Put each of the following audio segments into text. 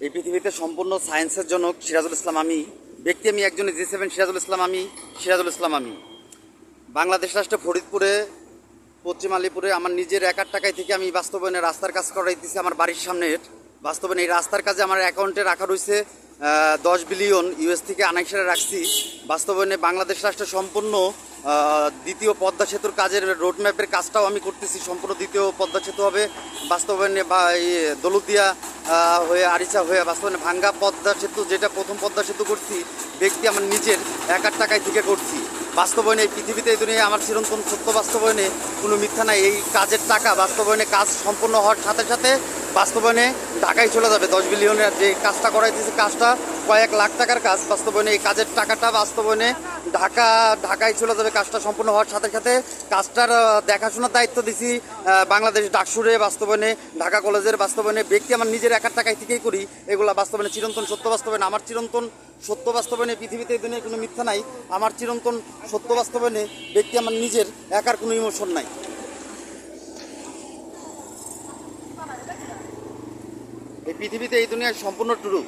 এই পৃথিবীতে সম্পূর্ণ সায়েন্সের জনক সিরাজুল ইসলাম আমি। ব্যক্তি আমি একজন G7 সিরাজুল ইসলাম আমি। বাংলাদেশ রাষ্ট্রে ফরিদপুরে পশ্চিম আলিপুরে আমার নিজের একার টাকায় থেকে আমি বাস্তবায়নে রাস্তার কাজ করাইতেছি আমার বাড়ির সামনের। বাস্তবায়নে এই রাস্তার কাজে আমার অ্যাকাউন্টে রাখা রয়েছে 10 বিলিয়ন US থেকে আনাইসারে রাখছি। বাস্তবায়নে বাংলাদেশ রাষ্ট্রে সম্পূর্ণ দ্বিতীয় পদ্মা সেতুর কাজের রোডম্যাপের কাজটাও আমি করতেছি। সম্পূর্ণ দ্বিতীয় পদ্মা সেতু হবে বাস্তবায়নে বা এই দৌলতদিয়া হয়ে আরিচা হয়ে বাস্তবায়নে ভাঙ্গা পদ্মা সেতু, যেটা প্রথম পদ্মা সেতু করছি ব্যক্তি আমার নিজের একার টাকায় থেকে করছি। বাস্তবায়নে এই পৃথিবীতে এই দুনিয়ায় আমার চিরন্তন সত্য, বাস্তবায়নে কোনো মিথ্যা নাই। এই কাজের টাকা বাস্তবায়নে কাজ সম্পূর্ণ হওয়ার সাথে সাথে বাস্তবায়নে ঢাকায় চলে যাবে। 10 বিলিয়নের যে কাজটা করাইতেছে, কাজটা কয়েক লাখ টাকার কাজ। বাস্তবায়নে এই কাজের টাকাটা বাস্তবায়নে ঢাকায় চলে যাবে। কাজটা সম্পূর্ণ হওয়ার সাথে সাথে কাজটার দেখাশোনার দায়িত্ব দিছি বাংলাদেশ ডাকসুরে। বাস্তবায়নে ঢাকা কলেজের বাস্তবায়নে ব্যক্তি আমার নিজের একার টাকায় থেকেই করি এগুলা। বাস্তবায়নে চিরন্তন সত্য, বাস্তবায়নে আমার চিরন্তন সত্য, বাস্তবায়নে পৃথিবীতে এই দুনিয়ায় কোনো মিথ্যা নাই। আমার চিরন্তন সত্য, বাস্তবায়নে ব্যক্তি আমার নিজের একার কোনো ইমোশন নাই। এই পৃথিবীতে এই দুনিয়ায় সম্পূর্ণ ট্রু।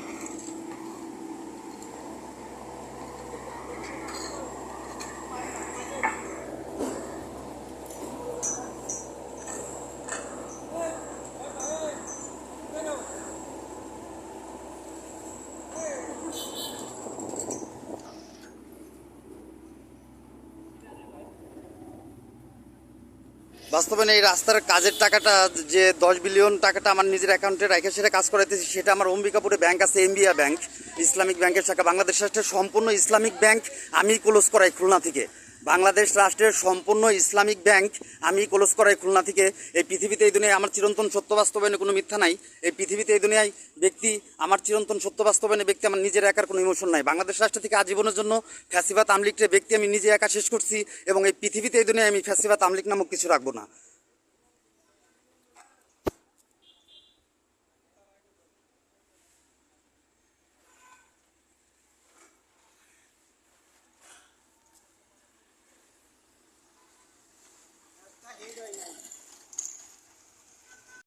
বাস্তবায়নে এই রাস্তার কাজের টাকাটা যে 10 বিলিয়ন টাকাটা আমার নিজের অ্যাকাউন্টে রেখে সেটা কাজ করাইতেছি, সেটা আমার অম্বিকাপুরে ব্যাংক আছে, এমবিআ ব্যাংক, ইসলামিক ব্যাংকের শাখা। বাংলাদেশ রাষ্ট্রের সম্পূর্ণ ইসলামিক ব্যাংক আমি ক্লোজ করাই খুলনা থেকে। বাংলাদেশ রাষ্ট্রের সম্পূর্ণ ইসলামিক ব্যাংক আমি ক্লোজ করাই খুলনা থেকে। এই পৃথিবীতে এই দুনিয়ায় আমার চিরন্তন সত্য, বাস্তবায়নে কোনো মিথ্যা নাই। এই পৃথিবীতে এই দুনিয়ায় ব্যক্তি আমার চিরন্তন সত্য, বাস্তবায়নে ব্যক্তি আমার নিজের একার কোনো ইমোশন নাই। বাংলাদেশ রাষ্ট্র থেকে আজীবনের জন্য ফ্যাসিবাদ আমলিগের ব্যক্তি আমি নিজে একা শেষ করছি, এবং এই পৃথিবীতে এই দুনিয়ায় আমি ফ্যাসিবাদ আমলিগ নামক কিছু রাখবো না।